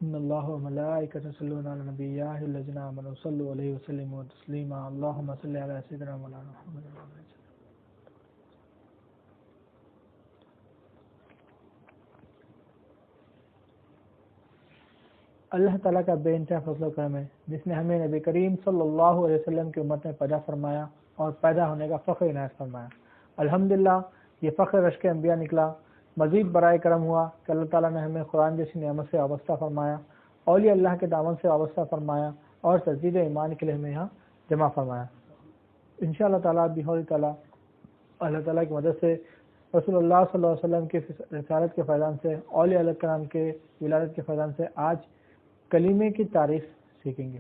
ان اللہ و ملائکۃہ یصلون علی النبی یا ایھا الذین آمنوا صلوا علیہ وسلموا تسلیما اللہم صل علی سیدنا مولانا محمد۔ اللہ تعالیٰ کا بے انتہا فضل و کرم ہے جس نے ہمیں نبی کریم صلی اللہ علیہ وسلم کی امت میں پیدا فرمایا اور پیدا ہونے کا فخر عنایت فرمایا۔ الحمدللہ یہ فخر رشک انبیاء نکلا۔ مزید برائے کرم ہوا کہ اللہ تعالیٰ نے ہمیں قرآن جیسی نعمت سے وابستہ فرمایا، اولیاء اللہ کے دامن سے وابستہ فرمایا اور تجدید ایمان کے لیے ہمیں یہاں جمع فرمایا۔ انشاءاللہ تعالیٰ بحول تعالیٰ اللہ تعالیٰ کی مدد سے رسول اللہ صلی اللہ علیہ وسلم کی رسالت کے فیضان سے، اولیاء اللہ کرام کے ولادت کے فیضان سے آج کلمے کی تعریف سیکھیں گے،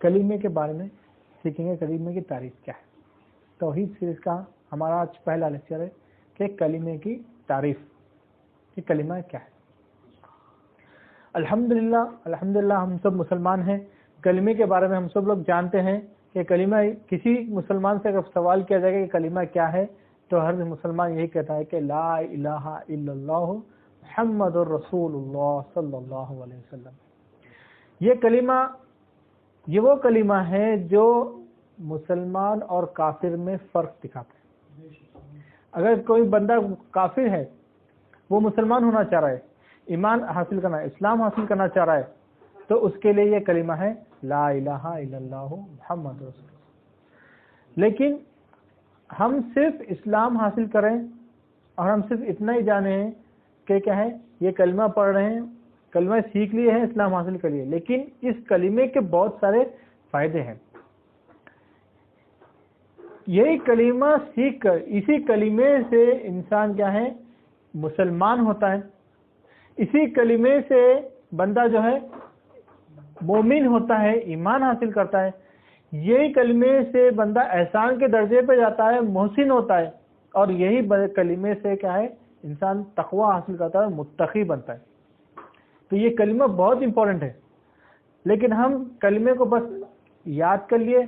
کلمے کے بارے میں سیکھیں گے، کلمے کی تعریف کیا ہے۔ توحید سیریز کا ہمارا آج پہلا لیکچر ہے کہ کلمے کی تعریف، کہ کلمہ کیا ہے۔ الحمدللہ ہم سب مسلمان ہیں، کلمے کے بارے میں ہم سب لوگ جانتے ہیں کہ کلمہ، کسی مسلمان سے اگر سوال کیا جائے گا کہ کلمہ کیا ہے تو ہر مسلمان یہی کہتا ہے کہ لا الہ الا اللہ محمد الرسول اللہ صلی اللہ علیہ وسلم۔ یہ کلمہ، یہ وہ کلمہ ہے جو مسلمان اور کافر میں فرق دکھاتا ہے۔ اگر کوئی بندہ کافر ہے، وہ مسلمان ہونا چاہ رہا ہے، ایمان حاصل کرنا ہے، اسلام حاصل کرنا چاہ رہا ہے، تو اس کے لیے یہ کلمہ ہے لا الہ الا اللہ محمد رسول اللہ۔ لیکن ہم صرف اسلام حاصل کریں اور ہم صرف اتنا ہی جانیں کہ کیا ہے، یہ کلمہ پڑھ رہے ہیں، کلمہ سیکھ لیے ہیں، اسلام حاصل کر لیے، لیکن اس کلمے کے بہت سارے فائدے ہیں۔ یہی کلمہ سیکھ کر، اسی کلمے سے انسان کیا ہے، مسلمان ہوتا ہے، اسی کلمے سے بندہ جو ہے مومن ہوتا ہے، ایمان حاصل کرتا ہے، یہی کلمے سے بندہ احسان کے درجے پہ جاتا ہے، محسن ہوتا ہے، اور یہی کلمے سے کیا ہے، انسان تقوی حاصل کرتا ہے، متقی بنتا ہے۔ تو یہ کلمہ بہت امپورٹنٹ ہے، لیکن ہم کلمے کو بس یاد کر لیے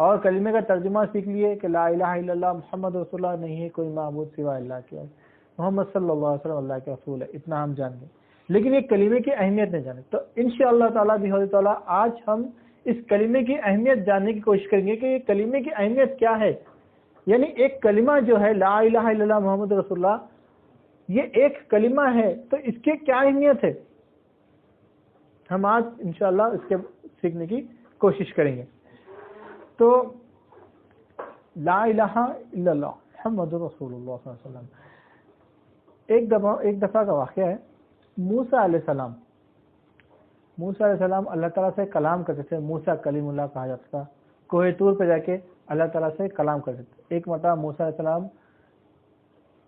اور کلمے کا ترجمہ سیکھ لیے کہ لا الہ الا اللہ محمد رسول اللہ، نہیں ہے کوئی معبود سوا اللہ کے، محمد صلی اللہ علیہ وسلم اللہ کے رسول ہے، اتنا ہم جان گئے، لیکن یہ کلمے کی اہمیت نہیں جانے۔ تو انشاءاللہ تعالیٰ بحول تعالیٰ آج ہم اس کلمے کی اہمیت جاننے کی کوشش کریں گے کہ یہ کلمے کی اہمیت کیا ہے۔ یعنی ایک کلمہ جو ہے لا الہ الا اللہ محمد رسول اللہ، یہ ایک کلمہ ہے تو اس کی کیا اہمیت ہے، ہم آج انشاءاللہ اس کے سیکھنے کی کوشش کریں گے۔ تو لا الہ الا اللہ محمد رسول اللہ صلی اللہ علیہ وسلم، ایک دفعہ کا واقعہ ہے، موسیٰ علیہ السلام اللہ تعالیٰ سے کلام کرتے تھے، موسیٰ کلیم اللہ کہا جاتا تھا، کوہ طور پہ جا کے اللہ تعالیٰ سے کلام کرتے تھے۔ ایک مرتبہ موسیٰ علیہ السلام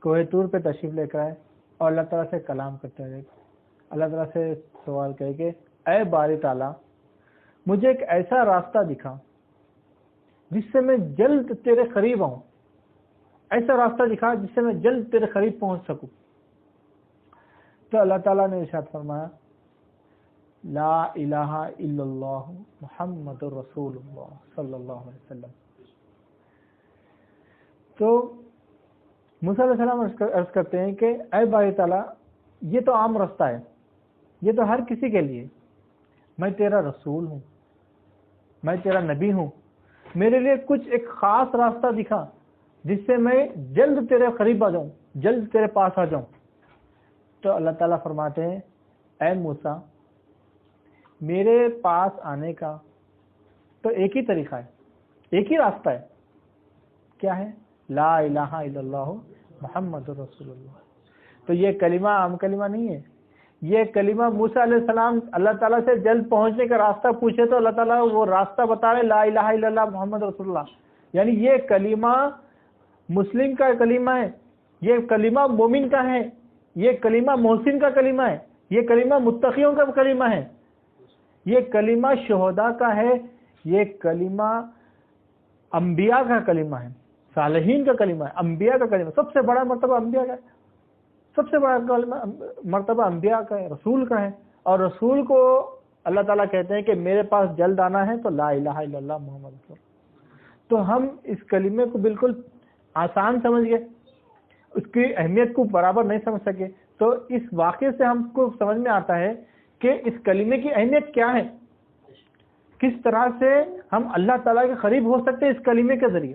کوہ طور پہ تشریف لے کر آئے اور اللہ تعالیٰ سے کلام کرتے رہے، اللہ تعالیٰ سے سوال کرے کہ اے باری تعالیٰ، مجھے ایک ایسا راستہ دکھا جس سے میں جلد تیرے قریب آؤں، ایسا راستہ دکھا جس سے میں جلد تیرے قریب پہنچ سکوں۔ تو اللہ تعالیٰ نے ارشاد فرمایا لا الہ الا اللہ محمد رسول اللہ صلی اللہ علیہ وسلم۔ تو موسیٰ علیہ السلام عرض کرتے ہیں کہ اے باری تعالیٰ، یہ تو عام راستہ ہے، یہ تو ہر کسی کے لیے، میں تیرا رسول ہوں، میں تیرا نبی ہوں، میرے لیے کچھ ایک خاص راستہ دکھا جس سے میں جلد تیرے قریب آ جاؤں، جلد تیرے پاس آ جاؤں۔ تو اللہ تعالیٰ فرماتے ہیں اے موسیٰ، میرے پاس آنے کا تو ایک ہی طریقہ ہے، ایک ہی راستہ ہے، کیا ہے؟ لا الہ الا اللہ محمد رسول اللہ۔ تو یہ کلمہ عام کلمہ نہیں ہے، یہ کلمہ موسیٰ علیہ السلام اللہ تعالیٰ سے جلد پہنچنے کا راستہ پوچھے تو اللہ تعالیٰ وہ راستہ بتا رہے لا الہ الا اللہ محمد رسول اللہ۔ یعنی یہ کلمہ مسلم کا کلمہ ہے، یہ کلمہ مومن کا ہے، یہ کلمہ محسن کا کلمہ ہے، یہ کلمہ متقیوں کا کلمہ ہے، یہ کلمہ شہداء کا ہے، یہ کلمہ انبیاء کا کلمہ ہے، صالحین کا کلمہ ہے، انبیاء کا کلمہ، سب سے بڑا مرتبہ انبیاء کا ہے، سب سے بڑا مرتبہ انبیاء کا ہے، رسول کا ہے، اور رسول کو اللہ تعالیٰ کہتے ہیں کہ میرے پاس جلد آنا ہے تو لا الہ الا اللہ محمد رسول اللہ۔ تو ہم اس کلمے کو بالکل آسان سمجھ گئے، اس کی اہمیت کو برابر نہیں سمجھ سکے۔ تو اس واقعے سے ہم کو سمجھ میں آتا ہے کہ اس کلمے کی اہمیت کیا ہے، کس طرح سے ہم اللہ تعالیٰ کے قریب ہو سکتے ہیں اس کلمے کے ذریعے۔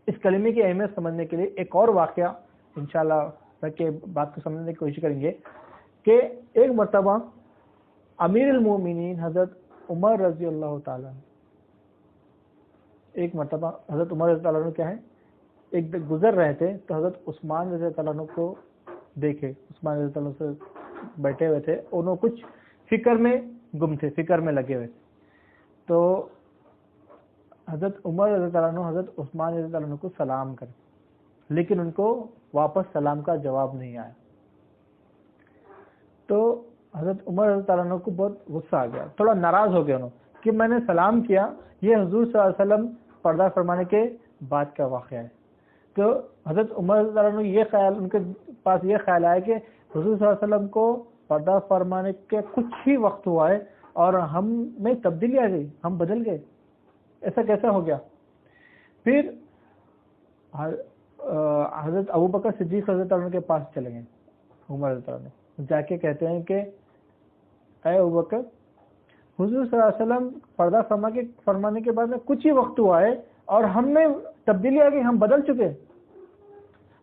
اس کلمے کی اہمیت سمجھنے کے لیے ایک اور واقعہ انشاءاللہ کہ بات کو سمجھنے کی کوشش کریں گے کہ ایک مرتبہ امیر المومنین حضرت عمر رضی اللہ تعالیٰ، ایک مرتبہ حضرت عمر رضی اللہ عنہ کیا ہے، ایک گزر رہے تھے تو حضرت عثمان رضی اللہ عنہ کو دیکھے، عثمان رضی اللہ عنہ سے بیٹھے ہوئے تھے، انہوں کچھ فکر میں گم تھے، فکر میں لگے ہوئے تھے۔ تو حضرت عمر رضی اللہ عنہ حضرت عثمان رضی اللہ عنہ کو سلام کرے، لیکن ان کو واپس سلام کا جواب نہیں آیا۔ تو حضرت عمر رضی اللہ عنہ کو بہت غصہ آ گیا، تھوڑا ناراض ہو گیا انہوں کہ میں نے سلام کیا، یہ حضور صلی اللہ علیہ وسلم پردہ فرمانے کے بعد کا واقعہ ہے۔ تو حضرت عمر رضی اللہ عنہ یہ خیال، ان کے پاس یہ خیال آیا کہ حضور صلی اللہ علیہ وسلم کو پردہ فرمانے کے کچھ ہی وقت ہوا ہے اور ہم میں تبدیلی آ گئی، ہم بدل گئے، ایسا کیسا ہو گیا؟ پھر حضرت ابوبکر صدیق رضی اللہ عنہ کے پاس چلے گئے، عمر رضی اللہ عنہ جا کے کہتے ہیں کہ اے ابوبکر، حضور صلی اللہ علیہ وسلم پردہ فرمانے کے بعد میں کچھ ہی وقت ہوا ہے اور ہم میں تبدیلی آ گئی، ہم بدل چکے۔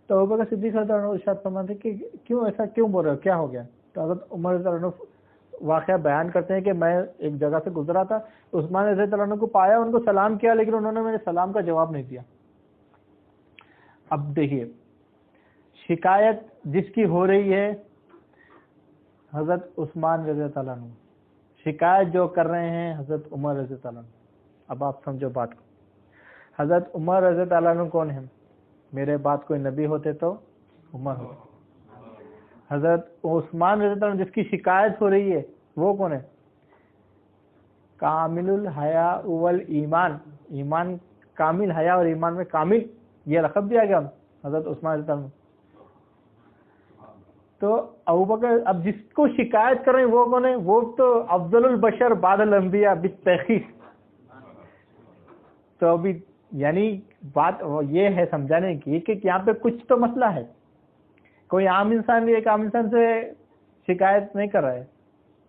تو ابوبکر صدیق رضی اللہ عنہ ارشاد فرماتے کہ کیوں ایسا کیوں بول رہے ہو، کیا ہو گیا؟ تو حضرت عمر رضی اللہ عنہ واقعہ بیان کرتے ہیں کہ میں ایک جگہ سے گزرا تھا، عثمان رضی اللہ عنہ کو پایا، ان کو سلام کیا، لیکن انہوں نے میرے سلام کا جواب نہیں دیا۔ اب دیکھیے، شکایت جس کی ہو رہی ہے حضرت عثمان رضی اللہ عنہ، شکایت جو کر رہے ہیں حضرت عمر رضی اللہ عنہ۔ اب آپ سمجھو بات کو، حضرت عمر رضی اللہ عنہ کون ہیں؟ میرے بعد کوئی نبی ہوتے تو عمر ہوتے۔ حضرت عثمان رضی اللہ عنہ جس کی شکایت ہو رہی ہے وہ کون ہے؟ کامل الحیا والایمان، ایمان کامل، حیا اور ایمان میں کامل، یہ لقب دیا گیا حضرت عثمان رضی اللہ عنہ۔ تو ابوبکر اب جس کو شکایت کر رہے ہیں وہ کون ہے؟ وہ تو افضل البشر بعد الانبیاء بالتحقیق۔ تو ابھی یعنی بات یہ ہے سمجھانے کی کہ یہاں پہ کچھ تو مسئلہ ہے، کوئی عام انسان بھی ایک عام انسان سے شکایت نہیں کر رہا ہے،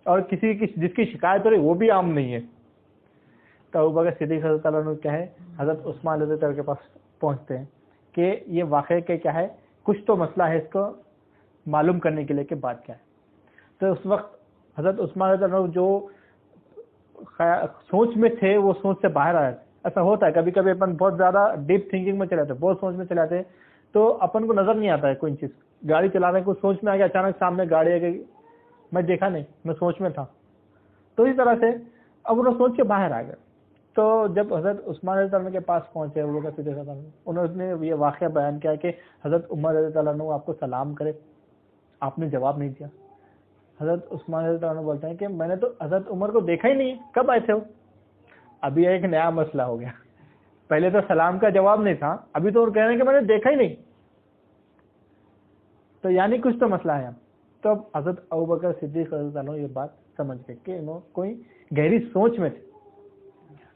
اور کسی کی جس کی شکایت ہو رہی وہ بھی عام نہیں ہے۔ تو ابوبکر صدیق رضی اللہ عنہ کیا ہے، حضرت عثمان رضی اللہ عنہ کے پاس پہنچتے ہیں کہ یہ واقعہ کیا ہے، کچھ تو مسئلہ ہے، اس کو معلوم کرنے کے لیے کہ بات کیا ہے۔ تو اس وقت حضرت عثمان رضی اللہ عنہ جو سوچ میں تھے وہ سوچ سے باہر آئے۔ ایسا ہوتا ہے کبھی کبھی اپن بہت زیادہ ڈیپ تھنکنگ میں چلے جاتے ہیں، بہت سوچ میں چلے جاتے ہیں، تو اپن کو نظر نہیں آتا ہے کوئی چیز، گاڑی چلا رہے ہیں کوئی سوچ میں آ گیا، اچانک سامنے گاڑی آ گئی، میں دیکھا نہیں، میں سوچ میں تھا۔ تو اس طرح سے اب انہوں سوچ کے باہر آ گئے۔ تو جب حضرت عثمان رضی اللہ عنہ کے پاس پہنچے وہ انہوں نے یہ واقعہ بیان کیا کہ حضرت عمر رضی اللہ عنہ آپ کو سلام کرے، آپ نے جواب نہیں دیا۔ حضرت عثمان رضی اللہ عنہ بولتے ہیں کہ میں نے تو حضرت عمر کو دیکھا ہی نہیں، کب آئے تھے وہ؟ ابھی ایک نیا مسئلہ ہو گیا، پہلے تو سلام کا جواب نہیں تھا، ابھی تو وہ کہہ رہے ہیں کہ میں نے دیکھا ہی نہیں، تو یعنی کچھ تو مسئلہ ہے۔ تو اب حضرت ابوبکر صدیق رضی اللہ عنہ یہ بات سمجھ گئے کہ انہوں کوئی گہری سوچ میں تھے۔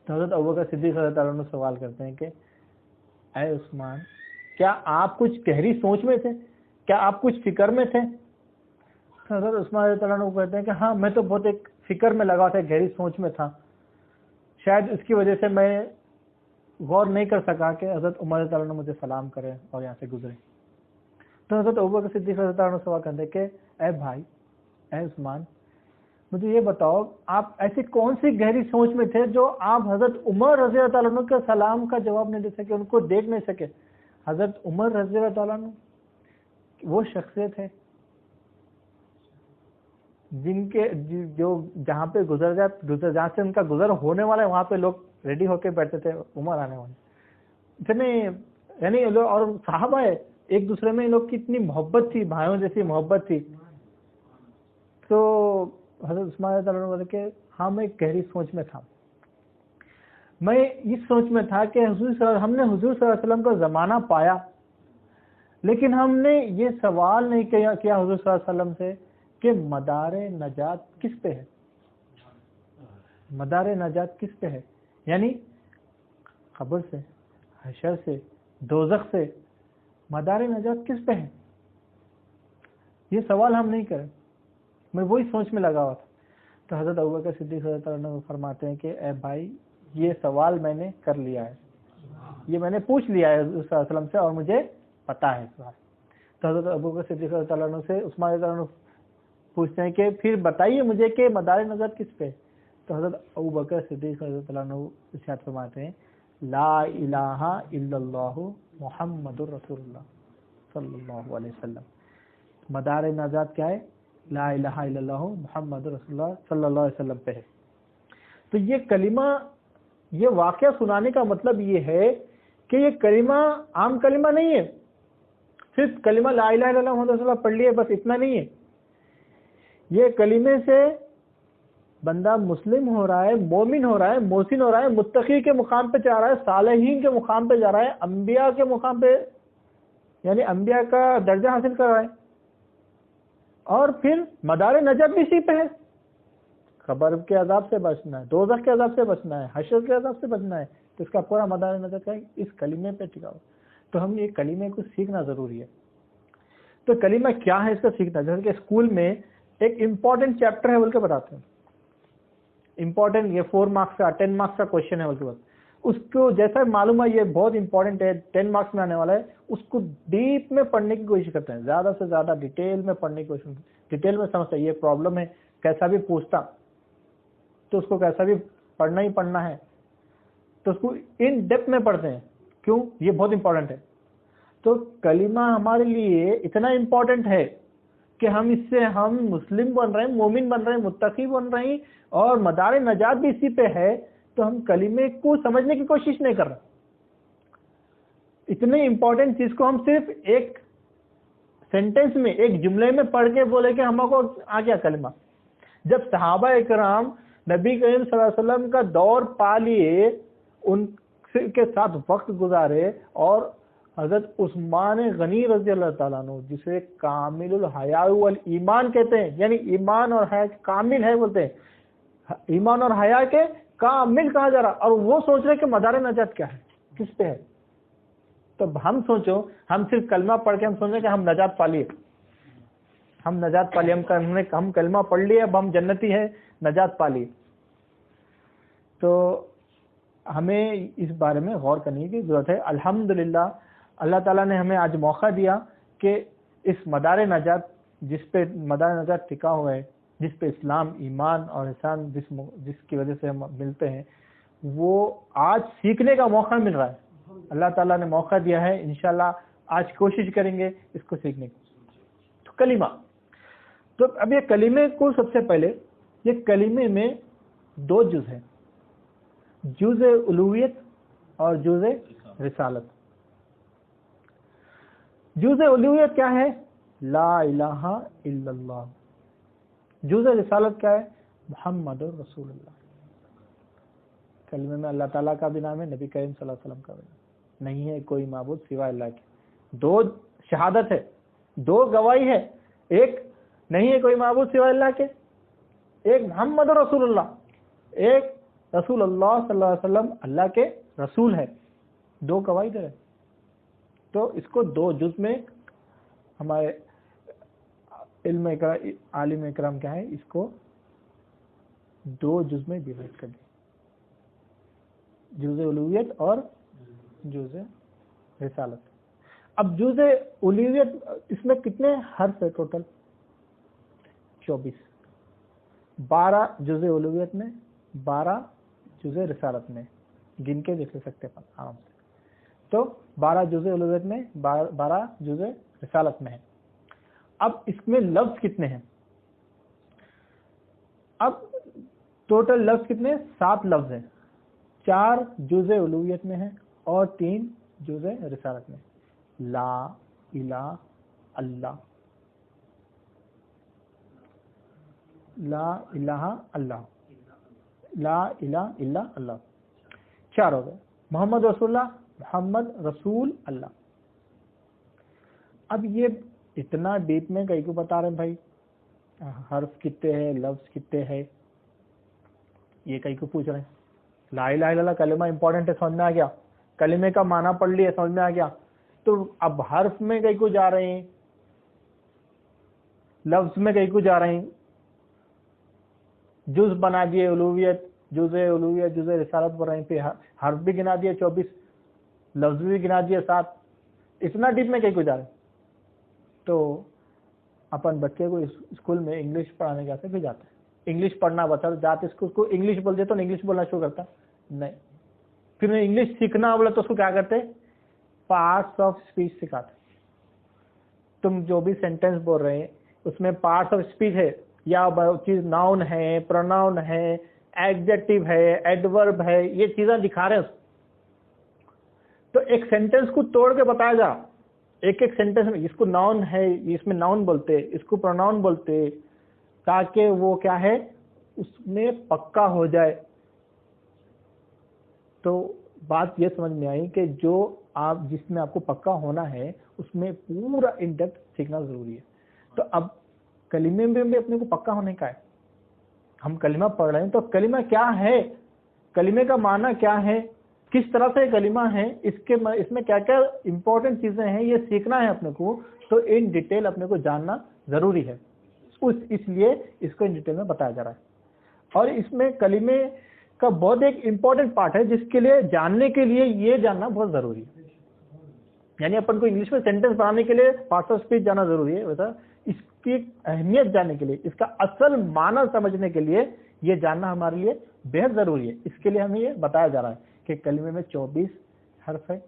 تو حضرت ابوبکر صدیق رضی اللہ عنہ سوال کرتے ہیں کہ اے عثمان، کیا آپ کچھ گہری سوچ میں تھے؟ کیا آپ کچھ فکر میں تھے؟ تو حضرت عثمان رضی اللہ عنہ کہتے ہیں کہ ہاں، میں تو بہت ایک فکر میں لگا تھا، گہری سوچ میں تھا، شاید اس کی وجہ سے میں غور نہیں کر سکا کہ حضرت عمر رضی اللہ عنہ مجھے سلام کرے اور یہاں سے گزرے۔ تو حضرت ابوبکر صدیق رضی اللہ عنہ سوال کرتے کہ اے بھائی، اے عثمان، مجھے یہ بتاؤ آپ ایسی کون سی گہری سوچ میں تھے جو آپ حضرت عمر رضی اللہ عنہ کے سلام کا جواب نہیں دے سکے، ان کو دیکھ نہیں سکے؟ حضرت عمر رضی اللہ عنہ وہ شخصیت ہے جن کے جو جہاں پہ جہاں سے ان کا گزر ہونے والا ہے وہاں پہ لوگ ریڈی ہو کے بیٹھتے تھے، عمر آنے والے اتنے، یعنی لوگ اور صحابہ ہے ایک دوسرے میں، لوگ کی اتنی محبت تھی، بھائیوں جیسی محبت تھی۔ تو حضرت عثمان رضی اللہ عنہ بولے کہ ہاں، میں ایک گہری سوچ میں تھا، میں اس سوچ میں تھا کہ ہم نے حضور صلی اللہ علیہ وسلم کا زمانہ پایا، لیکن ہم نے یہ سوال نہیں کیا حضور صلی اللہ علیہ وسلم سے کہ مدار نجات کس پہ ہے، مدار نجات کس پہ ہے، یعنی قبر سے، حشر سے، دوزخ سے مدار نجات کس پہ ہے، یہ سوال ہم نہیں کرے۔ میں وہی سوچ میں لگا ہوا تھا. تو حضرت ابوبکر صدیق رضی اللہ عنہ فرماتے ہیں کہ اے بھائی یہ سوال میں نے کر لیا ہے, یہ میں نے پوچھ لیا ہے حضور صلی اللہ علیہ وسلم سے اور مجھے پتا ہے سوال. تو حضرت ابوبکر صدیق رضی اللہ عنہ سے عثمان رضی اللہ عنہ پوچھتے ہیں کہ پھر بتائیے مجھے کہ مدار نظر کس پہ. تو حضرت ابوبکر صدیق رضی اللہ عنہ ارشاد فرماتے ہیں لا الہ الا اللہ محمد الرسول اللہ صلی اللہ علیہ وسلم. مدار نجات کیا ہے؟ لا الہ الا اللہ محمد رسول اللہ صلی اللہ علیہ وسلم پہ ہے. تو یہ کلمہ, یہ واقعہ سنانے کا مطلب یہ ہے کہ یہ کلمہ عام کلمہ نہیں ہے, صرف کلمہ لا الہ الا اللہ محمد رسول اللہ پڑھ لیے بس اتنا نہیں ہے. یہ کلمے سے بندہ مسلم ہو رہا ہے, مومن ہو رہا ہے, محسن ہو رہا ہے, متقی کے مقام پہ جا رہا ہے, صالحین کے مقام پہ جا رہا ہے, انبیاء کے مقام پہ یعنی انبیاء کا درجہ حاصل کر رہا ہے, اور پھر مدار نجات بھی اسی پہ ہے. قبر کے عذاب سے بچنا ہے, دوزخ کے عذاب سے بچنا ہے, حشر کے عذاب سے بچنا ہے, تو اس کا پورا مدار نجات ہے اس کلمے پہ ٹکا ہو. تو ہم یہ کلمے کو سیکھنا ضروری ہے. تو کلمہ کیا ہے اس کا سیکھنا, جیسے کہ اسکول میں ایک امپورٹنٹ چیپٹر ہے بول کے بتاتے ہیں, امپورٹنٹ یہ 4 مارکس کا 10 مارکس کا کوشچن ہے بول کے بعد اس کو جیسا معلوم ہے یہ بہت امپورٹنٹ ہے 10 مارکس میں آنے والا ہے, اس کو ڈیپ میں پڑھنے کی کوشش کرتے ہیں, زیادہ سے زیادہ ڈیٹیل میں پڑھنے کی کوشش کرتے ہیں, ڈیٹیل میں سمجھتا ہے یہ پرابلم ہے, کیسا بھی پوچھتا تو اس کو کیسا بھی پڑھنا ہی پڑھنا ہے, تو اس کو ان ڈیپتھ میں پڑھتے ہیں. کیوں؟ یہ بہت امپورٹنٹ ہے. تو کلمہ ہمارے لیے اتنا امپورٹنٹ ہے کہ ہم اس سے ہم مسلم بن رہے ہیں, مومن بن رہے ہیں, متقی بن رہے ہیں, اور مدار نجات بھی اسی پہ ہے. تو ہم کلمے کو سمجھنے کی کوشش نہیں کر رہے. اتنی امپورٹنٹ چیز کو ہم صرف ایک سینٹنس میں, ایک جملے میں پڑھ کے بولے کہ ہم کو آ گیا کلمہ. جب صحابہ اکرام نبی کریم صلی اللہ علیہ وسلم کا دور پا لیے, ان کے ساتھ وقت گزارے, اور حضرت عثمان غنی رضی اللہ تعالیٰ عنہ جسے کامل الحیاء والایمان کہتے ہیں, یعنی ایمان اور حیا کامل ہے بولتے ہیں, ایمان اور حیا کے کامل کہا جا رہا, اور وہ سوچ رہے کہ مدار نجات کیا ہے, کس پہ ہے. تو ہم سوچو, ہم صرف کلمہ پڑھ کے ہم سوچ رہے کہ ہم نجات پا لیے, ہم نجات پا لیے, ہم کلمہ پڑھ لیے, اب ہم جنتی ہے, نجات پا لیے. تو ہمیں اس بارے میں غور کرنے کی ضرورت ہے. الحمدللہ اللہ تعالیٰ نے ہمیں آج موقع دیا کہ اس مدار نجات, جس پہ مدار نجات ٹکا ہوا ہے, جس پہ اسلام, ایمان اور احسان جس کی وجہ سے ہم ملتے ہیں, وہ آج سیکھنے کا موقع مل رہا ہے. اللہ تعالیٰ نے موقع دیا ہے, انشاءاللہ آج کوشش کریں گے اس کو سیکھنے کی. تو کلمہ, تو اب یہ کلمے کو سب سے پہلے, یہ کلمے میں 2 جز ہیں, جز الوہیت اور جز رسالت. جز الوہیت کیا ہے؟ لا الہ الا اللہ. جز رسالت کیا ہے؟ محمد رسول اللہ. کلمے میں اللہ تعالیٰ کا بھی نام ہے, نبی کریم صلی اللہ علیہ وسلم کا بھی نام, نہیں ہے کوئی معبود سوائے اللہ کے. 2 شہادت ہے, 2 گواہی ہے, ایک نہیں ہے کوئی معبود سوائے اللہ کے, ایک محمد رسول اللہ, ایک رسول اللہ صلی اللہ علیہ وسلم اللہ کے رسول ہے. 2 گواہی دے. تو اس کو 2 جز میں ہمارے عالم اکرام کیا ہے, اس کو 2 جز میں ڈیوائڈ کر دیں, جز الوہیت اور جز رسالت. اب جز الوہیت اس میں کتنے حرف ہے ٹوٹل؟ 24. 12 جز الوہیت میں, 12 جز رسالت میں, گن کے دیکھ سکتے ہیں آرام سے. تو 12 جز الوہیت میں, 12 جز رسالت میں ہے. اب اس میں لفظ کتنے ہیں؟ اب ٹوٹل لفظ کتنے؟ 7 لفظ ہیں. 4 جز الوہیت میں ہیں اور 3 جز رسالت میں. لا الہ اللہ, لا الہ اللہ, لا الہ الا اللہ, 4 ہو گئے. محمد رسول اللہ, محمد رسول اللہ. اب یہ اتنا ڈیپ میں کئی کو بتا رہے ہیں بھائی حرف کتنے ہیں, لفظ کتنے ہیں, یہ کئی کو پوچھ رہے ہیں. لا الہ الا اللہ کلمہ امپورٹنٹ ہے, سمجھ میں آ گیا, کلمے کا معنی پڑھ لیا, سمجھ میں آ گیا. تو اب حرف میں کئی کو جا رہے ہیں, لفظ میں کئی کو جا رہے ہیں, جز بنا دیے الوہیت، جز الوہیت، جز رسالت پر رہیں پہ حرف بھی گنا دیے 24، لفظ بھی گنا دیے 7. اتنا ڈیپ میں کہیں کو جا رہے. تو اپن بچے کو اسکول میں انگلش پڑھانے کے بھی جاتا ہے. انگلش پڑھنا بتا جاتے اس کو انگلش بول دے تو انگلش بولنا شروع کرتا نہیں. پھر انگلش سیکھنا بولا تو اس کو کیا کرتے، پارٹس آف اسپیچ سکھاتے. تم جو بھی سینٹینس بول رہے ہیں اس میں پارٹس آف اسپیچ ہے، یا چیز ناؤن ہے، پروناؤن ہے، ایڈجیکٹو ہے، ایڈورب ہے، یہ چیزیں دکھا رہے ہیں. تو ایک سینٹینس کو توڑ کے بتایا جا، ایک ایک سینٹینس میں اس کو ناؤن ہے، اس میں ناؤن بولتے، اس کو پروناؤن بولتے، تاکہ وہ کیا ہے اس میں پکا ہو جائے. تو بات یہ سمجھ میں آئی کہ جو آپ جس میں آپ کو پکا ہونا ہے اس میں پورا ان ڈیپتھ سیکھنا ضروری ہے. تو اب کلمے میں بھی اپنے کو پکا ہونے کا ہے. ہم کلمہ پڑھ رہے ہیں تو کلمہ کیا ہے، کلمے کا معنی کیا ہے، کس طرح سے کلمہ ہے، اس میں کیا کیا امپورٹنٹ چیزیں ہیں، یہ سیکھنا ہے اپنے کو. تو ان ڈیٹیل اپنے کو جاننا ضروری ہے. اس لیے اس کو ان ڈیٹیل میں بتایا جا رہا ہے. اور اس میں کلمے کا بہت ایک امپورٹنٹ پارٹ ہے جس کے لیے جاننے کے لیے یہ جاننا بہت ضروری ہے. یعنی اپن کو انگلش میں سینٹینس بنانے کے لیے پارٹس آف اسپیچ جانا ضروری ہے. ویسا اس کی اہمیت جاننے کے لیے، اس کا اصل معنی سمجھنے کے لیے یہ جاننا ہمارے لیے بہت ضروری ہے. اس کے لیے ہمیں یہ بتایا جا رہا ہے کہ کلمے میں 24 حرف ہے،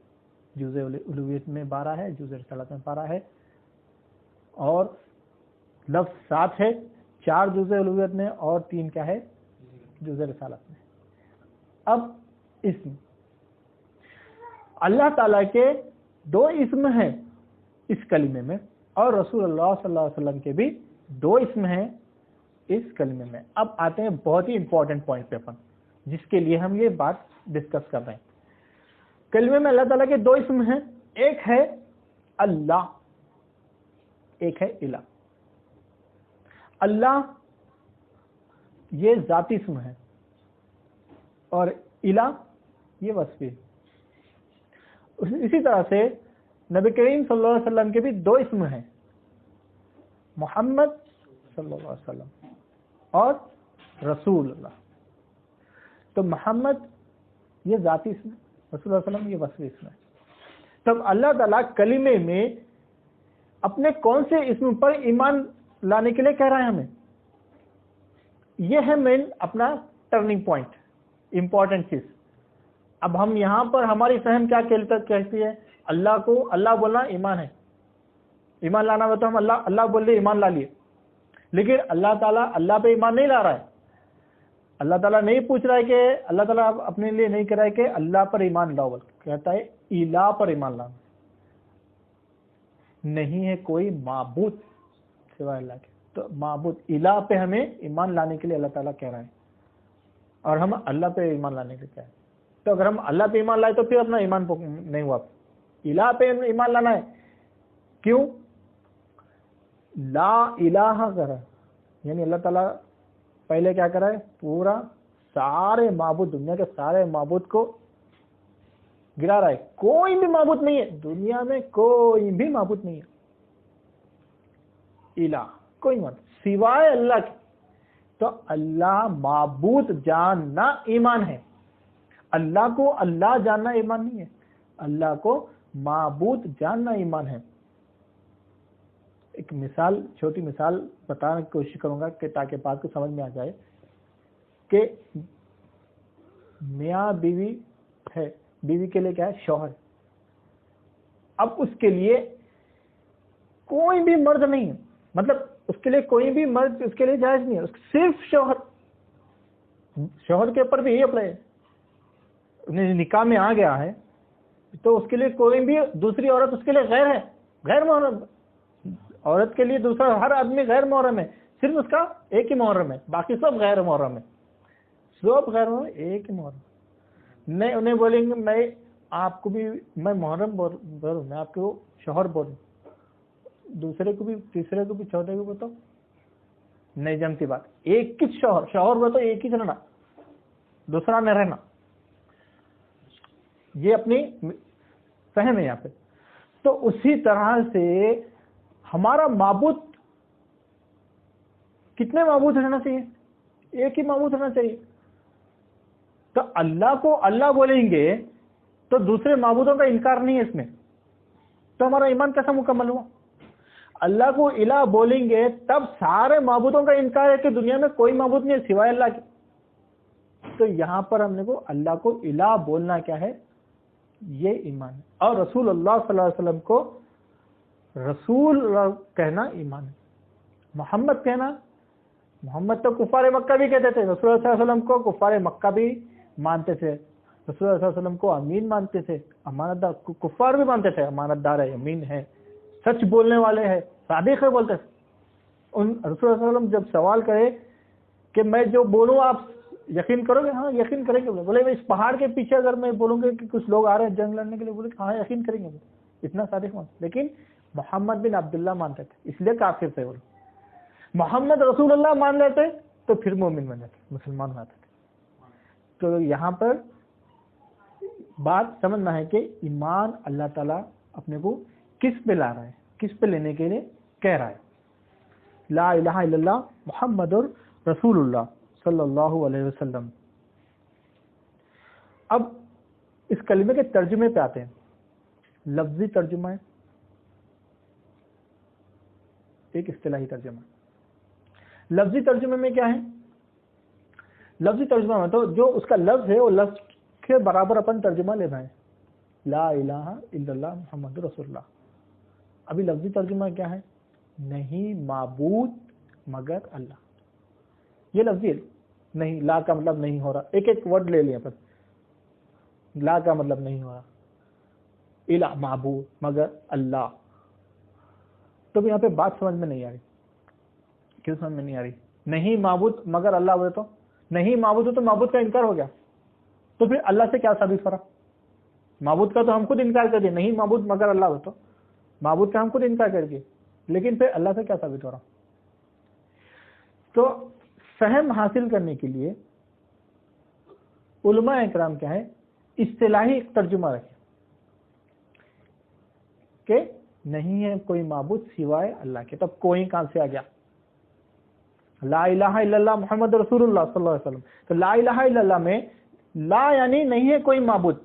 جز الوہیت میں 12 ہے، جز رسالت میں 12 ہے، اور لفظ 7 ہے، 4 جز الوہیت میں اور 3 کیا ہے جز رسالت میں. اب اسم، اللہ تعالیٰ کے 2 اسم ہیں اس کلمے میں، اور رسول اللہ صلی اللہ علیہ وسلم کے بھی 2 اسم ہیں اس کلمے میں. اب آتے ہیں بہت ہی امپورٹنٹ پوائنٹ پہ اپن، جس کے لیے ہم یہ بات ڈسکس کر رہے ہیں. کلمے میں اللہ تعالیٰ کے 2 اسم ہیں، ایک ہے اللہ، ایک ہے الہ. اللہ یہ ذاتی اسم ہے اور الہ یہ وصفی. اسی طرح سے نبی کریم صلی اللہ علیہ وسلم کے بھی 2 اسم ہیں، محمد صلی اللہ علیہ وسلم اور رسول اللہ. تو محمد یہ ذاتی اسم ہے، رسول اللہ علیہ وسلم یہ وصفی اسم ہے. تب اللہ تعالیٰ کلمے میں اپنے کون سے اسم پر ایمان لانے کے لیے کہہ رہا ہے ہمیں؟ یہ ہے مین اپنا ٹرننگ پوائنٹ، امپورٹنٹ چیز. اب ہم یہاں پر ہماری فہم کیا کہتی ہے، اللہ کو اللہ بولنا ایمان ہے، ایمان لانا ہو تو ہم اللہ بول رہے ایمان لا لیے. لیکن اللہ تعالیٰ اللہ پہ ایمان نہیں لا رہا ہے. اللہ تعالیٰ نہیں پوچھ رہا ہے کہ اللہ تعالیٰ اپنے لیے نہیں کہہ رہا ہے کہ اللہ پر ایمان لاؤ، کہتا ہے الہ پر ایمان لانا. نہیں ہے کوئی معبود سوائے اللہ کے. تو معبود الہ پہ ہمیں ایمان لانے کے لیے اللہ تعالیٰ کہہ رہا ہے، اور ہم اللہ پہ ایمان لانے کے کہہ رہے ہیں. تو اگر ہم اللہ پہ ایمان لائے تو پھر اپنا ایمان نہیں ہوا، الہ پہ ایمان لانا ہے. کیوں؟ لا الہ کرا، یعنی اللہ تعالیٰ پہلے کیا کرا ہے، پورا سارے معبود، دنیا کے سارے معبود کو گرا رہا ہے. کوئی بھی معبود نہیں ہے دنیا میں، کوئی بھی معبود نہیں ہے، الہ کوئی معبود سوائے اللہ کے. تو اللہ معبود جاننا ایمان ہے. اللہ کو اللہ جاننا ایمان نہیں ہے، اللہ کو معبود جاننا ایمان ہے. ایک مثال، چھوٹی مثال بتانے کی کوشش کروں گا کہ تاکہ بات کو سمجھ میں آ جائے کہ میاں بیوی ہے، بیوی کے لیے کیا ہے شوہر. اب اس کے لیے کوئی بھی مرد نہیں ہے، مطلب اس کے لیے کوئی بھی مرد اس کے لیے جائز نہیں ہے، صرف شوہر. شوہر کے اوپر بھی یہ اپلائی ہے، نکاح میں آ گیا ہے تو اس کے لیے کوئی بھی دوسری عورت اس کے لیے غیر ہے، غیر محرم. عورت کے لیے دوسرا ہر آدمی غیر محرم ہے، صرف اس کا ایک ہی محرم ہے، باقی سب غیر محرم ہے، سب غیر محرم، ایک ہی محرم. نہیں انہیں بولیں گے میں آپ کو بھی میں محرم بولوں، میں آپ کو شوہر بولوں، دوسرے کو بھی، تیسرے کو بھی، چوتھے کو بھی، تو نہیں جمتی بات. ایک ہی شوہر ہوا تو ایک ہی رہنا، دوسرا نہ رہنا. یہ اپنی فہم ہے یہاں پہ. تو اسی طرح سے ہمارا معبود، کتنے معبود رہنا چاہیے؟ ایک ہی معبود ہونا چاہیے. تو اللہ کو اللہ بولیں گے تو دوسرے معبودوں کا انکار نہیں ہے اس میں, تو ہمارا ایمان کیسا مکمل ہوا؟ اللہ کو الہ بولیں گے تب سارے معبودوں کا انکار ہے کہ دنیا میں کوئی معبود نہیں ہے سوائے اللہ کے. تو یہاں پر ہم نے کو اللہ کو الہ بولنا کیا ہے, یہ ایمان ہے. اور رسول اللہ صلی اللہ علیہ وسلم کو رسول کہنا ایمان ہے. محمد کہنا, محمد تو کفار مکہ بھی کہتے تھے, رسول اللہ صلی اللہ علیہ وسلم کو کفار مکہ بھی مانتے تھے, رسول اللہ صلی اللہ علیہ وسلم کو امین مانتے تھے, امانت دار, کفار بھی مانتے تھے امانت دار ہے, امین ہے, سچ بولنے والے ہیں, صادق ہے بولتے تھے. ان رسول اللہ صلی اللہ علیہ وسلم جب سوال کرے کہ میں جو بولوں آپ یقین کرو گے؟ ہاں یقین کریں گے. بولے اس پہاڑ کے پیچھے اگر میں بولوں گے کہ کچھ لوگ آ رہے ہیں جنگ لڑنے کے لیے, بولے ہاں یقین کریں گے. اتنا صادق مان. لیکن محمد بن عبداللہ مانتے تھے اس لیے کافر تھے. بولے محمد رسول اللہ مان لیتے تو پھر مومن بن جاتے, مسلمان ہو جاتے تھے. تو یہاں پر بات سمجھنا ہے کہ ایمان اللہ تعالیٰ اپنے کو کس پہ لا رہا ہے, کس پہ لینے کے لیے کہہ رہا ہے. لا الہ الا اللہ محمد رسول اللہ صلی اللہ علیہ وسلم. اب اس کلمے کے ترجمے پہ آتے ہیں. لفظی ترجمہ ہے, ایک اصطلاحی ترجمہ. لفظی ترجمے میں کیا ہے؟ لفظی ترجمہ میں تو جو اس کا لفظ ہے وہ لفظ کے برابر اپن ترجمہ لینا ہے. لا الہ الا اللہ محمد رسول اللہ. ابھی لفظی ترجمہ کیا ہے؟ نہیں معبود مگر اللہ. یہ لفظی ہے, نہیں لا کا مطلب نہیں ہو رہا, ایک ایک ورڈ لے لیا پر. لا کا مطلب نہیں ہو رہا, الہ معبود مگر اللہ. تو یہاں پہ بات سمجھ میں نہیں آ رہی. کیوں سمجھ میں نہیں آ رہی؟ نہیں معبود مگر اللہ بولے تو نہیں معبود ہو تو معبود کا انکار ہو گیا, تو پھر اللہ سے کیا ثابت ہو رہا؟ معبود کا تو ہم خود انکار کر دیا, نہیں معبود مگر اللہ ہو تو معبود کا ہم خود انکار کر دیے, لیکن پھر اللہ سے کیا ثابت ہو رہا؟ تو فہم حاصل کرنے کے لیے علماء اکرام کیا ہے, اصطلاحی ترجمہ رکھیں کہ نہیں ہے کوئی معبود سوائے اللہ کے. تب کوئی کہاں سے آ گیا؟ لا الہ الا اللہ محمد رسول اللہ صلی اللہ علیہ وسلم. تو لا الہ الا اللہ میں لا یعنی نہیں ہے کوئی معبود,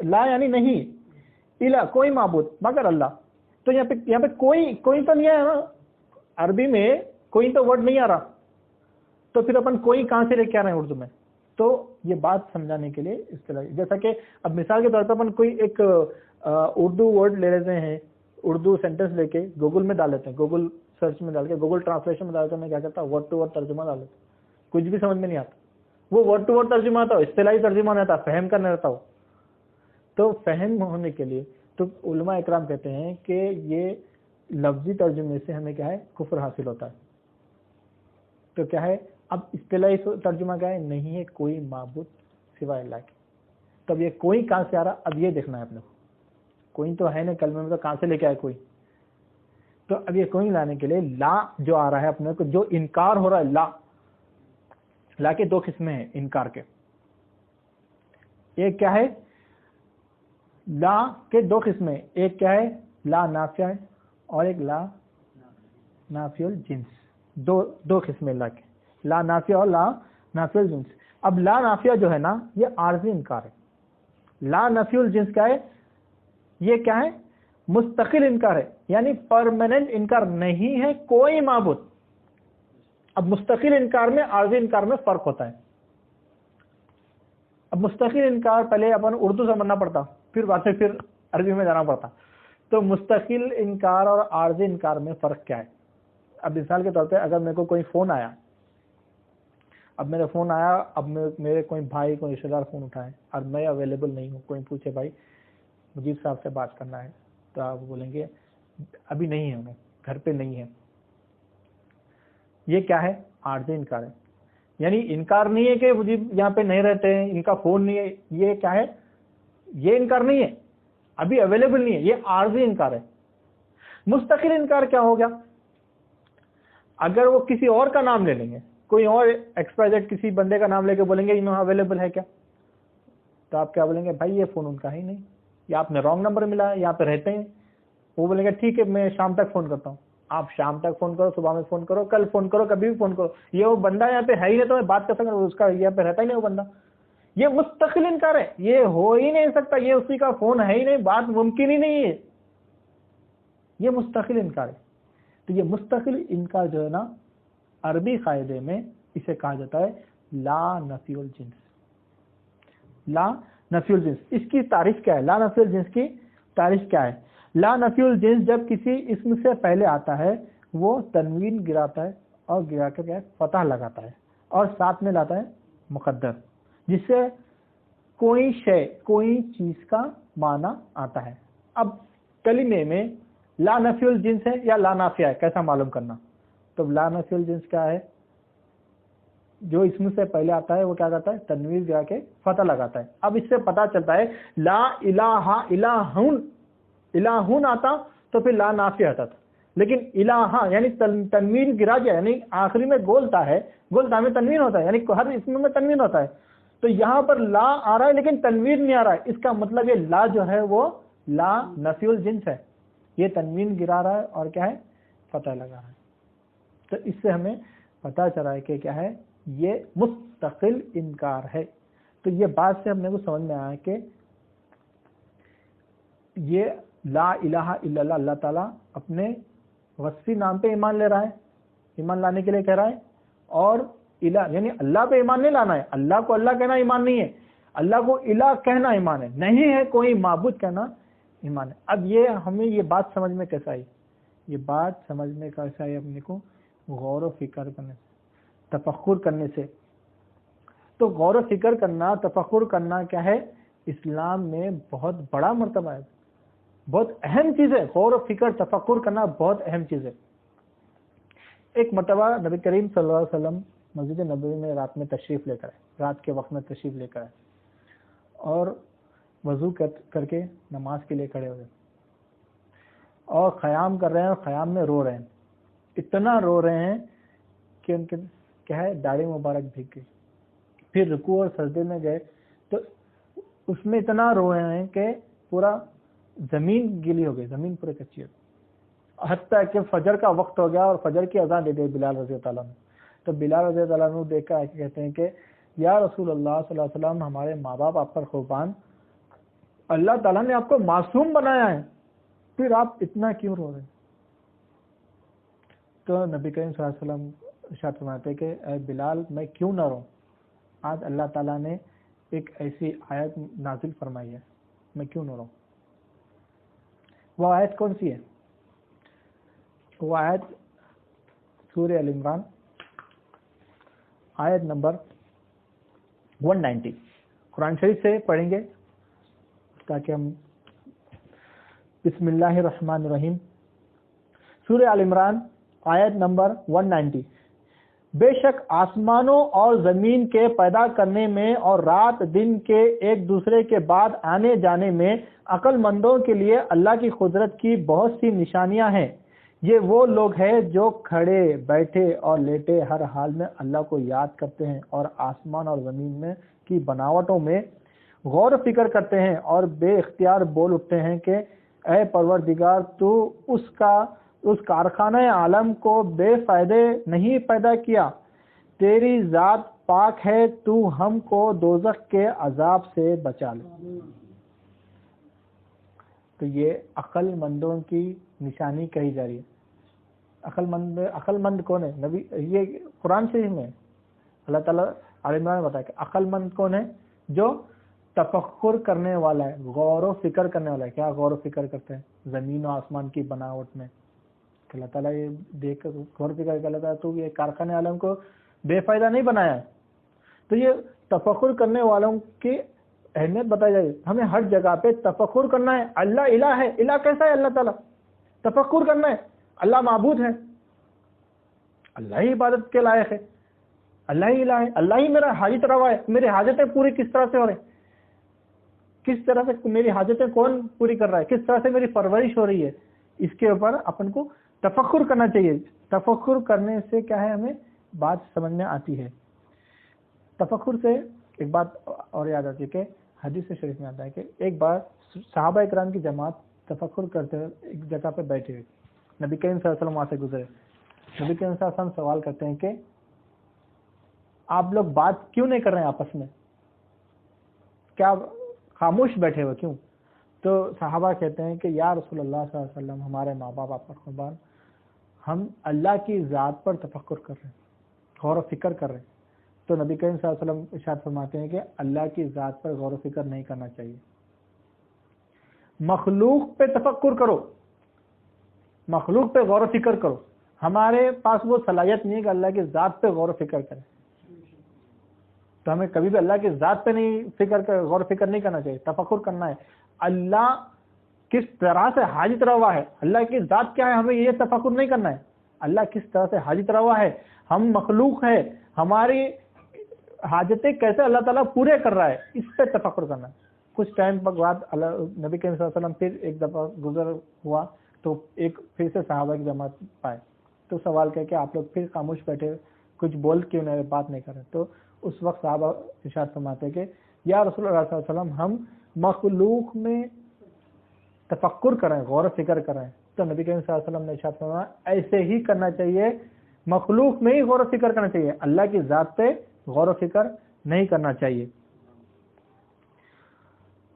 لا یعنی نہیں, الہ کوئی معبود مگر اللہ. تو یہاں پہ کوئی تو نہیں ہے نا, عربی میں کوئی تو ورڈ نہیں آ رہا, تو پھر اپن کوئی کہاں سے لے کے آ رہے ہیں اردو میں؟ تو یہ بات سمجھانے کے لیے اصطلاح, جیسا کہ اب مثال کے طور پر اپن کوئی ایک اردو ورڈ لے لیتے ہیں, اردو سینٹینس لے کے گوگل میں ڈال لیتے ہیں, گوگل سرچ میں ڈال کے, گوگل ٹرانسلیشن میں ڈال کے میں کیا کرتا ہوں, ورڈ ٹو ورڈ ترجمہ ڈال لیتا ہوں, کچھ بھی سمجھ میں نہیں آتا. وہ ورڈ ٹو ورڈ ترجمہ آتا ہو, اصطلاحی ترجمہ نہیں آتا, فہم کرنا رہتا ہو. تو فہم ہونے کے لیے تو علماء اکرام کہتے ہیں کہ یہ لفظی ترجمے سے ہمیں کیا ہے, کفر حاصل ہوتا ہے. تو کیا ہے, اب اصطلاحی ترجمہ کیا ہے, نہیں ہے کوئی معبود سوائے اللہ کے. تب یہ کوئی کہاں سے آ رہا, اب یہ دیکھنا ہے اپنے کو. کوئی تو ہے نا کلمے میں, تو کہاں سے لے کے آئے کوئی؟ تو اب یہ کوئی لانے کے لیے لا جو آ رہا ہے اپنے کو, جو انکار ہو رہا ہے, لا کے دو قسمیں ہیں انکار کے. ایک کیا ہے, لا کے دو قسمیں, ایک کیا ہے لا نافیہ ہے, اور ایک لا نافی الجنس. دو قسمیں لا کے, لا نافیہ اور لا نافی الجنس. اب لا نافیہ جو ہے نا, یہ عارضی انکار ہے. لا نفی الجنس کیا ہے, یہ کیا ہے, مستقل انکار ہے, یعنی پرماننٹ انکار, نہیں ہے کوئی معبود. اب مستقل انکار میں عارضی انکار میں فرق ہوتا ہے. اب مستقل انکار پہلے اپن اردو سمجھنا پڑتا, پھر بعد سے پھر عربی میں جانا پڑتا. تو مستقل انکار اور عارضی انکار میں فرق کیا ہے؟ اب مثال کے طور پہ اگر میرے کو کوئی فون آیا, اب میرا فون آیا, اب میرے کوئی بھائی کوئی رشتے دار فون اٹھائے اور میں اویلیبل نہیں ہوں, کوئی پوچھے بھائی مجیب صاحب سے بات کرنا ہے, تو آپ بولیں گے ابھی نہیں ہے, انہیں گھر پہ نہیں ہے. یہ کیا ہے, عارضی انکار ہے. یعنی انکار نہیں ہے کہ مجیب یہاں پہ نہیں رہتے ہیں, ان کا فون نہیں ہے, یہ کیا ہے, یہ انکار نہیں ہے, ابھی اویلیبل نہیں ہے, یہ عارضی انکار ہے. مستقل انکار کیا ہو گیا, اگر وہ کسی اور کا نام لے لیں گے, کوئی اور ایکسپائزڈ کسی بندے کا نام لے کے بولیں گے یہ اویلیبل ہے کیا, تو آپ کیا بولیں گے, بھائی یہ فون ان کا ہی نہیں, یا آپ نے رانگ نمبر ملا, یہاں پہ رہتے ہیں. وہ بولیں گے ٹھیک ہے میں شام تک فون کرتا ہوں. آپ شام تک فون کرو، صبح میں فون کرو، کل فون کرو، کبھی بھی فون کرو، یہ وہ بندہ یہاں پہ ہے ہی نہیں تو میں بات کر سکتا، اس کا یہاں پہ رہتا ہی نہیں وہ بندہ. یہ مستقل انکار ہے، یہ ہو ہی نہیں سکتا، یہ اسی کا فون ہے ہی نہیں، بات ممکن ہی نہیں ہے. یہ مستقل انکار ہے. تو یہ مستقل انکار جو ہے نا، عربی قاعدے میں اسے کہا جاتا ہے لا نفی الجنس. لا نفی الجنس، اس کی تعریف کیا ہے؟ لا نفی الجنس کی تعریف کیا ہے؟ لا نفی الجنس جب کسی اسم سے پہلے آتا ہے وہ تنوین گراتا ہے اور گرا کر کیا ہے فتح لگاتا ہے اور ساتھ میں لاتا ہے مقدر، جس سے کوئی شے، کوئی چیز کا معنی آتا ہے. اب کلمے میں لا نفی الجنس ہے یا لا نافیہ ہے، کیسا معلوم کرنا؟ تو لا نفی الجنس کیا ہے؟ جو اسم سے پہلے آتا ہے وہ کیا کرتا ہے؟ تنوین گرا کے فتح لگاتا ہے. اب اس سے پتا چلتا ہے لا الہ الہون، الہون آتا تو پھر لا نافیہ آتا تھا، لیکن الہ یعنی تنوین گرا گیا، یعنی آخری میں گولتا ہے، گولتا میں تنوین ہوتا ہے، یعنی ہر اسم میں تنوین ہوتا ہے. تو یہاں پر لا آ رہا ہے لیکن تنوین نہیں آ رہا ہے، اس کا مطلب یہ لا جو ہے وہ لا نفی الجنس ہے، یہ تنوین گرا رہا ہے اور کیا ہے؟ فتح لگا رہا ہے. تو اس سے ہمیں پتا چلا ہے کہ کیا ہے؟ یہ مستقل انکار ہے. تو یہ بات سے ہم نے کو سمجھ میں آیا کہ یہ لا الہ الا اللہ، اللہ تعالیٰ اپنے وصفی نام پہ ایمان لے رہا ہے، ایمان لانے کے لیے کہہ رہا ہے. اور الہ یعنی اللہ پہ ایمان نہیں لانا ہے، اللہ کو اللہ کہنا ایمان نہیں ہے، اللہ کو الہ کہنا ایمان ہے، نہیں ہے کوئی معبود کہنا ایمان ہے. اب یہ ہمیں یہ بات سمجھ میں کیسا آئی؟ یہ بات سمجھ میں کیسا آئی اپنے کو؟ غور و فکر کرنے سے، تفکر کرنے سے. تو غور و فکر کرنا، تفکر کرنا کیا ہے؟ اسلام میں بہت بڑا مرتبہ ہے، بہت اہم چیز ہے. غور و فکر تفکر کرنا بہت اہم چیز ہے. ایک مرتبہ نبی کریم صلی اللہ علیہ وسلم مسجد نبوی میں رات میں تشریف لے کر آئے، رات کے وقت میں تشریف لے کر آئے اور وضو کر کے نماز کے لیے کھڑے ہوئے اور قیام کر رہے ہیں، اور قیام میں رو رہے ہیں. اتنا رو رہے ہیں کہ ان کے کیا ہے؟ داڑھی مبارک بھیگ گئی. پھر رکوع اور سجدے میں گئے تو اس میں اتنا رو رہے ہیں کہ پورا زمین گیلی ہو گئی، زمین پورے کچی ہو گئی. حتیٰ کہ فجر کا وقت ہو گیا اور فجر کی اذان دے دی بلال رضی اللہ عنہ. تو بلال رضی اللہ عنہ دیکھ کر کہتے ہیں کہ یا رسول اللہ صلی اللہ علیہ وسلم، ہمارے ماں باپ آپ پر قربان، اللہ تعالیٰ نے آپ کو معصوم بنایا ہے، پھر آپ اتنا کیوں رو رہے ہیں؟ تو نبی کریم صلی اللہ علیہ وسلم ارشاد فرماتے ہیں کہ اے بلال، میں کیوں نہ رو؟ آج اللہ تعالیٰ نے ایک ایسی آیت نازل فرمائی ہے، میں کیوں نہ رو؟ وہ آیت کون سی ہے؟ وہ آیت سورہ ال عمران آیت نمبر 190. قرآن شریف سے پڑھیں گے تاکہ ہم. بسم اللہ الرحمن الرحیم. سورہ ال عمران آیت نمبر 190. بے شک آسمانوں اور زمین کے پیدا کرنے میں اور رات دن کے ایک دوسرے کے بعد آنے جانے میں عقل مندوں کے لیے اللہ کی قدرت کی بہت سی نشانیاں ہیں. یہ وہ لوگ ہیں جو کھڑے بیٹھے اور لیٹے ہر حال میں اللہ کو یاد کرتے ہیں اور آسمان اور زمین میں کی بناوٹوں میں غور و فکر کرتے ہیں اور بے اختیار بول اٹھتے ہیں کہ اے پروردگار، تو اس کارخانہ عالم کو بے فائدے نہیں پیدا کیا، تیری ذات پاک ہے، تو ہم کو دوزخ کے عذاب سے بچا لے. تو یہ عقل مندوں کی نشانی کہی جا رہی ہے. عقل مند کون ہے؟ نبی، یہ قرآن شریف میں اللہ تعالیٰ عالم نے بتایا کہ عقل مند کون ہے؟ جو تفکر کرنے والا ہے، غور و فکر کرنے والا ہے. کیا غور و فکر کرتے ہیں؟ زمین و آسمان کی بناوٹ میں. کہ اللہ تعالیٰ یہ دیکھ کر غور و فکر کر اللہ تعالیٰ تو یہ کارخانے عالم کو بے فائدہ نہیں بنایا ہے. تو یہ تفکر کرنے والوں کی اہمیت بتائی جائے. ہمیں ہر جگہ پہ تفکر کرنا ہے. اللہ الہ ہے، الہ کیسا ہے؟ اللہ تعالیٰ تفکر کرنا ہے. اللہ معبود ہے، اللہ ہی عبادت کے لائق ہے، اللہ ہی الہ ہے، اللہ ہی میرا حاجت روا ہے. میری حاجتیں پوری کس طرح سے ہو رہی ہیں؟ کس طرح سے میری حاجتیں کون پوری کر رہا ہے؟ کس طرح سے میری پرورش ہو رہی ہے؟ اس کے اوپر اپن کو تفکر کرنا چاہیے. تفکر کرنے سے کیا ہے؟ ہمیں بات سمجھ میں آتی ہے. تفکر سے ایک بات اور یاد آتی ہے کہ حدیث شریف میں آتا ہے کہ ایک بار صحابہ اکرام کی جماعت تفکر کرتے ہوئے ایک جگہ پہ بیٹھے ہوئے. نبی کریم صلی اللہ علیہ وسلم وہاں سے گزرے. نبی کریم صلی اللہ علیہ وسلم سوال کرتے ہیں کہ آپ لوگ بات کیوں نہیں کر رہے ہیں آپس میں, کیا خاموش بیٹھے ہوئے کیوں؟ تو صحابہ کہتے ہیں کہ یا رسول اللہ صلی اللہ علیہ وسلم, ہمارے ماں باپ آپ پر قربان, ہم اللہ کی ذات پر تفکر کر رہے ہیں, غور و فکر کر رہے ہیں. تو نبی کریم صلی اللہ علیہ وسلم ارشاد فرماتے ہیں کہ اللہ کی ذات پر غور و فکر نہیں کرنا چاہیے, مخلوق پہ تفکر کرو, مخلوق پہ غور و فکر کرو. ہمارے پاس وہ صلاحیت نہیں ہے کہ اللہ کی ذات پہ غور و فکر کریں, تو ہمیں کبھی بھی اللہ کی ذات پہ نہیں غور و فکر نہیں کرنا چاہیے, تفکر کرنا ہے. اللہ کس طرح سے حاجت روا ہے, اللہ کی ذات کیا ہے, ہمیں یہ تفکر نہیں کرنا ہے. اللہ کس طرح سے حاجت روا ہے, ہم مخلوق ہے, ہماری حاجتیں کیسے اللہ تعالیٰ پورے کر رہا ہے, اس پہ تفکر کرنا ہے. کچھ ٹائم بعد نبی کریم صلی اللہ علیہ وسلم پھر ایک دفعہ گزر ہوا تو ایک پھر سے صحابہ کی جماعت پائے, تو سوال کیا کہ آپ لوگ پھر خاموش بیٹھے, کچھ بول کیوں نہیں, بات نہیں کر رہے. تو اس وقت صحابہ ارشاد فرماتے کہ یا رسول اللہ صلی اللہ علیہ وسلم, ہم مخلوق میں تفکر کریں, غور و فکر کریں. تو نبی کریم صلی اللہ علیہ وسلم نے ارشاد فرمایا ایسے ہی کرنا چاہیے, مخلوق میں ہی غور و فکر کرنا چاہیے, اللہ کی ذات پہ غور و فکر نہیں کرنا چاہیے.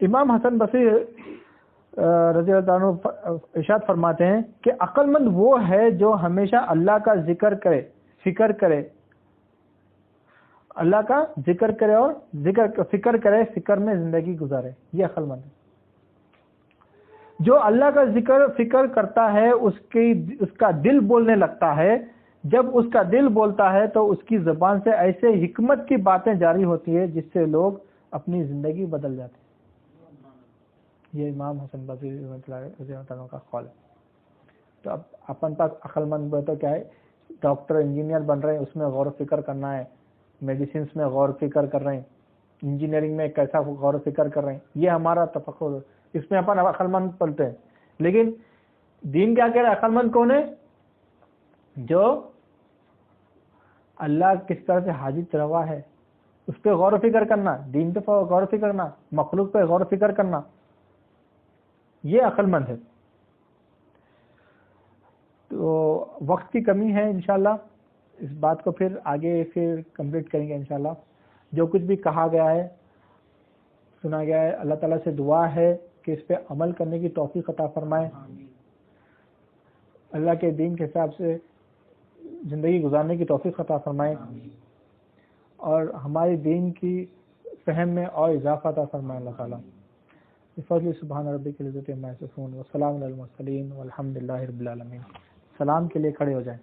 امام حسن بصری رضی اللہ عنہ ارشاد فرماتے ہیں کہ عقل مند وہ ہے جو ہمیشہ اللہ کا ذکر کرے, فکر کرے, اللہ کا ذکر کرے اور فکر کرے, فکر میں زندگی گزارے, یہ عقل مند ہے. جو اللہ کا ذکر فکر کرتا ہے اس کا دل بولنے لگتا ہے, جب اس کا دل بولتا ہے تو اس کی زبان سے ایسے حکمت کی باتیں جاری ہوتی ہے جس سے لوگ اپنی زندگی بدل جاتے ہیں. یہ امام حسن بصری رضی اللہ عنہ کا قول ہے. تو اب اپن پاس عقل مند تو کیا ہے, ڈاکٹر انجینئر بن رہے ہیں, اس میں غور و فکر کرنا ہے, میڈیسنس میں غور و فکر کر رہے ہیں, انجینئرنگ میں کیسا غور و فکر کر رہے ہیں, یہ ہمارا تفکر ہے, اس میں اپن عقل مند پلتے ہیں. لیکن دین کیا کہہ رہا ہے, عقل مند کون ہے؟ جو اللہ کس طرح سے حاجت روا ہے اس پہ غور و فکر کرنا, دین پہ غور و فکر کرنا, مخلوق پہ غور و فکر کرنا, یہ عقل مند ہے. تو وقت کی کمی ہے, انشاءاللہ اس بات کو پھر آگے کمپلیٹ کریں گے انشاءاللہ. جو کچھ بھی کہا گیا ہے, سنا گیا ہے, اللہ تعالیٰ سے دعا ہے کہ اس پہ عمل کرنے کی توفیق عطا فرمائے, اللہ کے دین کے حساب سے زندگی گزارنے کی توفیق عطا فرمائے, اور ہمارے دین کی فہم میں اور اضافہ عطا فرمائے اللہ تعالیٰ. بفضل سبحان ربک العزت عما یصفون وسلام علی المرسلین والحمد للہ رب العالمین. سلام کے لیے کھڑے ہو جائیں.